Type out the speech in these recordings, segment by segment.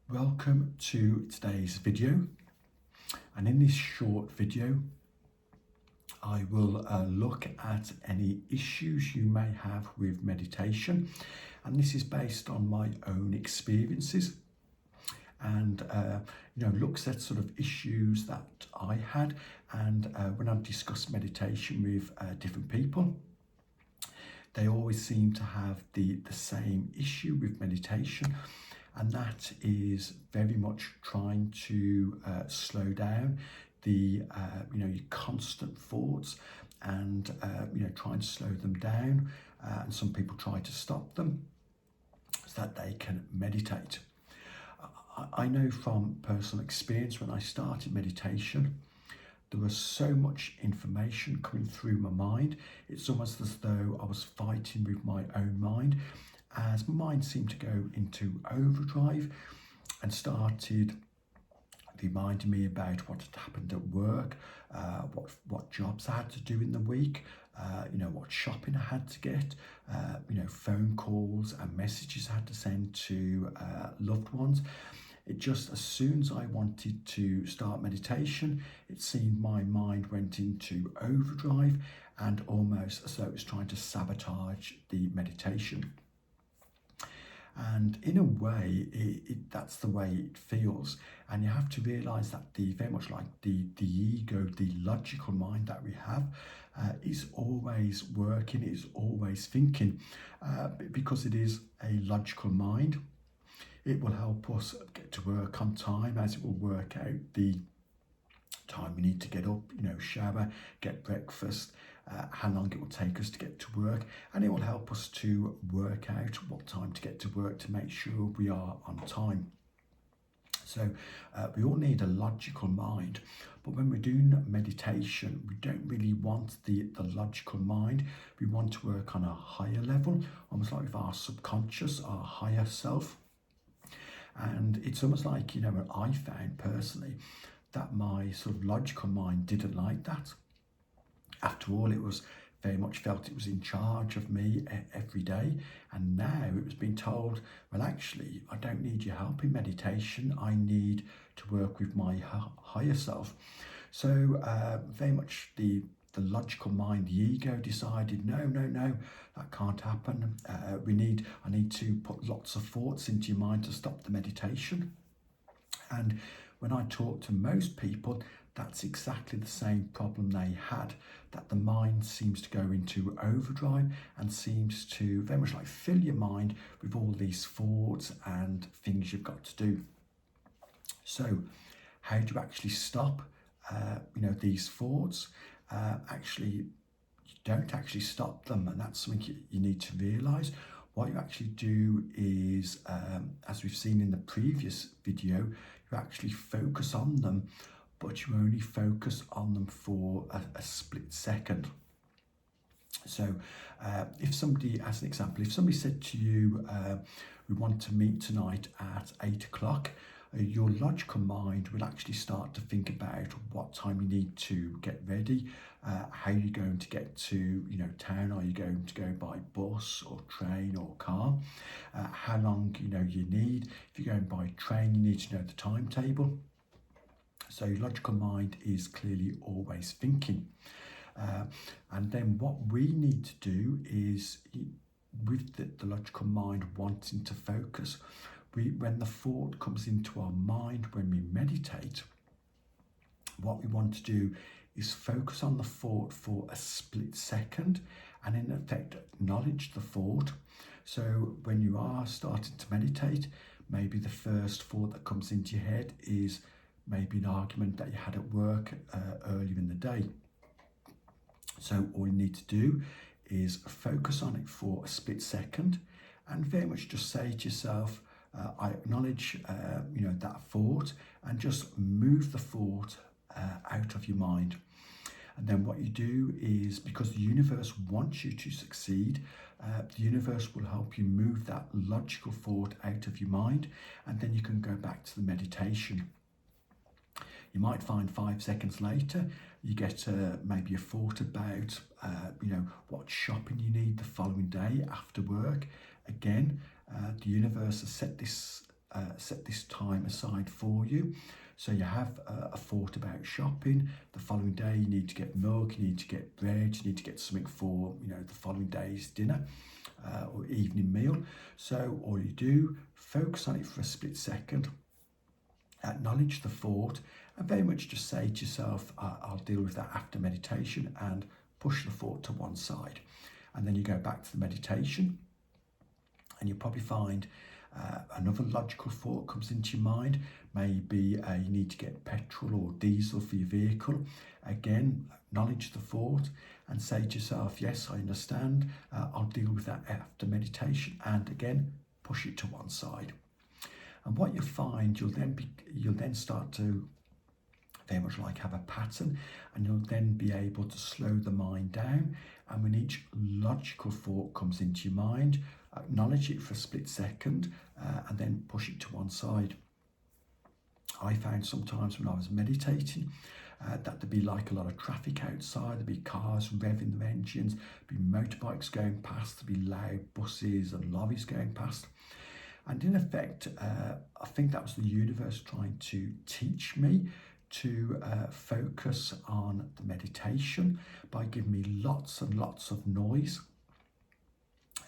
Welcome to today's video, and in this short video I will look at any issues you may have with meditation, and this is based on my own experiences and looks at sort of issues that I had, and when I discuss meditation with different people, they always seem to have the same issue with meditation, and that is very much trying to slow down the your constant thoughts, and trying to slow them down, and some people try to stop them so that they can meditate. I know from personal experience, when I started meditation, there was so much information coming through my mind. It's almost as though I was fighting with my own mind, as my mind seemed to go into overdrive and started reminding me about what had happened at work, what jobs I had to do in the week, what shopping I had to get, phone calls and messages I had to send to loved ones. It just, as soon as I wanted to start meditation, it seemed my mind went into overdrive, and almost as though it was trying to sabotage the meditation. And in a way, that's the way it feels. And you have to realize that very much like the ego, the logical mind that we have, is always working, is always thinking, because it is a logical mind. It will help us get to work on time, as it will work out the time we need to get up, shower, get breakfast, how long it will take us to get to work, and it will help us to work out what time to get to work to make sure we are on time. So we all need a logical mind, but when we're doing meditation, we don't really want the logical mind. We want to work on a higher level, almost like with our subconscious, our higher self. And it's almost like, what I found personally, that my sort of logical mind didn't like that. After all, it was very much felt it was in charge of me every day. And now it was being told, well, actually, I don't need your help in meditation. I need to work with my higher self. So very much the logical mind, the ego, decided, no, that can't happen. I need to put lots of thoughts into your mind to stop the meditation. And when I talk to most people, that's exactly the same problem they had, that the mind seems to go into overdrive and seems to very much like fill your mind with all these thoughts and things you've got to do. So how do you actually stop these thoughts? Actually, you don't actually stop them, and that's something you need to realize. What you actually do is, as we've seen in the previous video, you actually focus on them, but you only focus on them for a split second. So if somebody, as an example, if somebody said to you, we want to meet tonight at 8 o'clock, your logical mind will actually start to think about what time you need to get ready, how you're going to get to town. Are you going to go by bus or train or car? How long you need. If you're going by train, you need to know the timetable. So your logical mind is clearly always thinking. And then what we need to do is, with the logical mind wanting to focus, when the thought comes into our mind when we meditate, what we want to do is focus on the thought for a split second and in effect acknowledge the thought. So when you are starting to meditate, maybe the first thought that comes into your head is maybe an argument that you had at work earlier in the day. So all you need to do is focus on it for a split second and very much just say to yourself, I acknowledge that thought, and just move the thought out of your mind. And then what you do is, because the universe wants you to succeed, the universe will help you move that logical thought out of your mind, and then you can go back to the meditation. You might find 5 seconds later you get maybe a thought about what shopping you need the following day after work. Again, the universe has set this set this time aside for you. So you have a thought about shopping. The following day you need to get milk, you need to get bread, you need to get something for the following day's dinner or evening meal. So all you do, focus on it for a split second, acknowledge the thought, and very much just say to yourself, I'll deal with that after meditation, and push the thought to one side. And then you go back to the meditation, and you'll probably find another logical thought comes into your mind. Maybe you need to get petrol or diesel for your vehicle. Again, acknowledge the thought and say to yourself, yes, I understand, I'll deal with that after meditation, and again, push it to one side. And what you'll find, you'll then start to very much like have a pattern, and you'll then be able to slow the mind down. And when each logical thought comes into your mind, acknowledge it for a split second, and then push it to one side. I found sometimes when I was meditating that there'd be like a lot of traffic outside, there'd be cars revving their engines, there'd be motorbikes going past, there'd be loud buses and lorries going past. And in effect, I think that was the universe trying to teach me to focus on the meditation by giving me lots and lots of noise.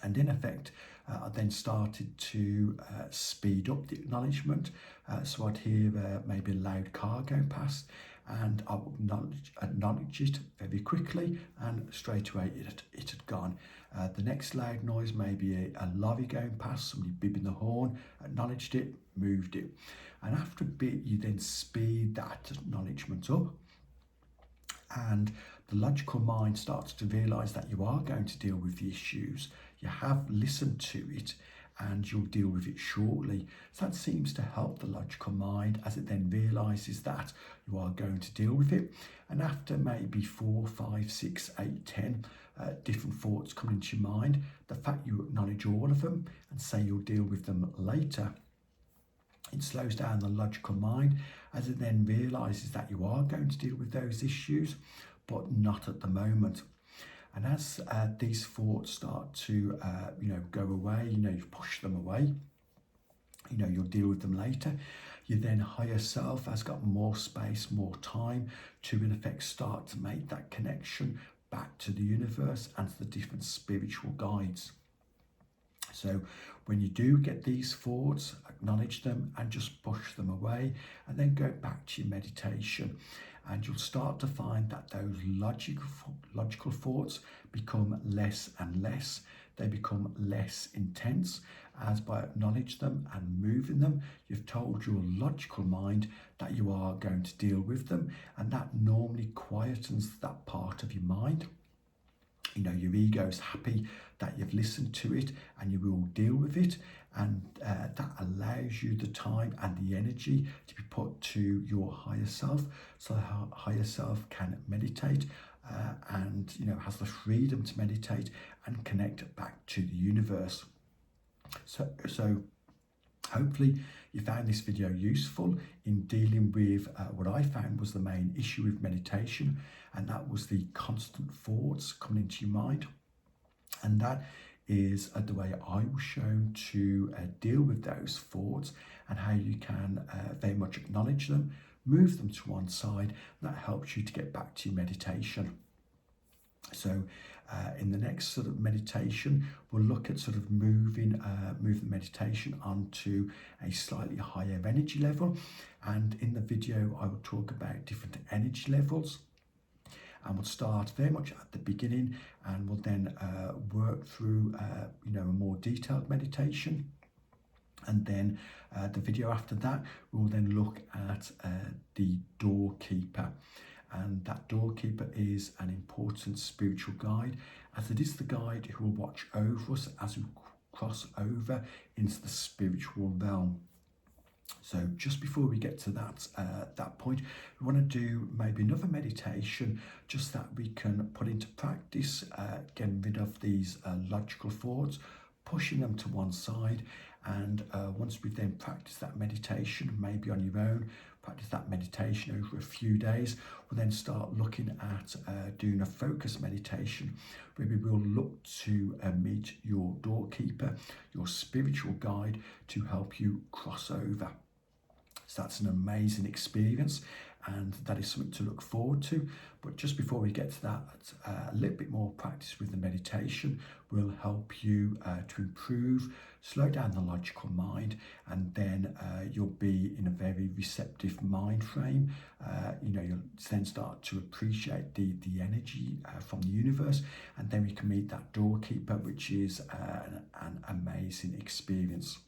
And in effect, I then started to speed up the acknowledgement. So I'd hear maybe a loud car going past, and I would acknowledge it very quickly, and straight away it had gone. The next loud noise, maybe a lorry going past, somebody bibbing the horn, acknowledged it, moved it. And after a bit, you then speed that acknowledgement up, and the logical mind starts to realise that you are going to deal with the issues. You have listened to it, and you'll deal with it shortly. So that seems to help the logical mind, as it then realises that you are going to deal with it. And after maybe 4, 5, 6, 8, 10 different thoughts come into your mind, the fact you acknowledge all of them and say you'll deal with them later, it slows down the logical mind, as it then realises that you are going to deal with those issues, but not at the moment. And as these thoughts start to go away, you've pushed them away, you'll deal with them later. Your then higher self has got more space, more time to in effect start to make that connection back to the universe and to the different spiritual guides. So when you do get these thoughts, acknowledge them and just push them away, and then go back to your meditation. And you'll start to find that those logical thoughts become less and less. They become less intense, as by acknowledging them and moving them, you've told your logical mind that you are going to deal with them, and that normally quietens that part of your mind. Your ego is happy that you've listened to it and you will deal with it, and that allows you the time and the energy to be put to your higher self, so the higher self can meditate and has the freedom to meditate and connect back to the universe. So hopefully you found this video useful in dealing with what I found was the main issue with meditation, and that was the constant thoughts coming into your mind. And that is the way I was shown to deal with those thoughts, and how you can very much acknowledge them, move them to one side, and that helps you to get back to your meditation. So in the next sort of meditation, we'll look at sort of moving the meditation onto a slightly higher energy level. And in the video, I will talk about different energy levels. And we'll start very much at the beginning, and we'll then work through a more detailed meditation. And then the video after that, we'll then look at the doorkeeper. And that doorkeeper is an important spiritual guide, as it is the guide who will watch over us as we cross over into the spiritual realm. So just before we get to that point, we want to do maybe another meditation, just that we can put into practice, getting rid of these logical thoughts, pushing them to one side. And once we've then practice that meditation, maybe on your own, practice that meditation over a few days. We'll then start looking at doing a focus meditation where we will look to meet your doorkeeper, your spiritual guide, to help you cross over. So that's an amazing experience, and that is something to look forward to. But just before we get to that, a little bit more practice with the meditation will help you to improve, slow down the logical mind, and then you'll be in a very receptive mind frame. You'll then start to appreciate the energy from the universe, and then we can meet that doorkeeper, which is an amazing experience.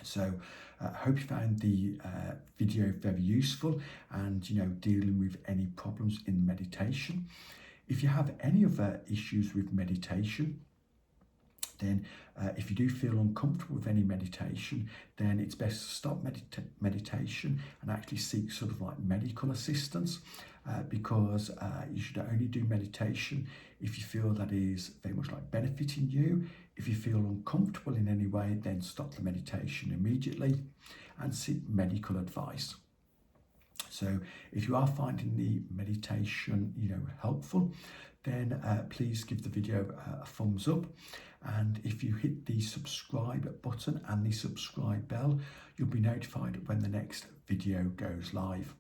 So I hope you found the video very useful, and dealing with any problems in meditation. If you have any other issues with meditation, then if you do feel uncomfortable with any meditation, then it's best to stop meditation and actually seek sort of like medical assistance, because you should only do meditation if you feel that is very much like benefiting you. If you feel uncomfortable in any way, then stop the meditation immediately and seek medical advice. So if you are finding the meditation helpful, then please give the video a thumbs up. And if you hit the subscribe button and the subscribe bell, you'll be notified when the next video goes live.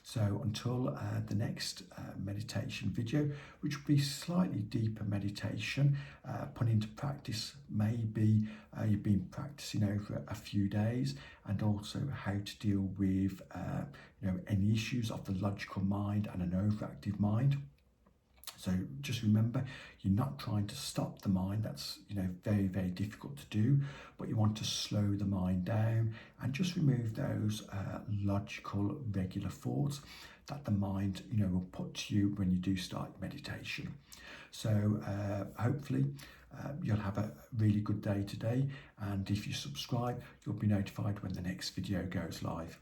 So until the next meditation video, which will be slightly deeper meditation, put into practice, maybe you've been practicing over a few days, and also how to deal with any issues of the logical mind and an overactive mind. So just remember, you're not trying to stop the mind. That's very, very difficult to do, but you want to slow the mind down and just remove those logical, regular thoughts that the mind will put to you when you do start meditation. So hopefully you'll have a really good day today, and if you subscribe, you'll be notified when the next video goes live.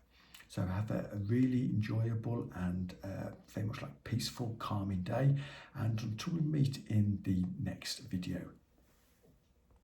So have a really enjoyable and very much like peaceful, calming day. And until we meet in the next video,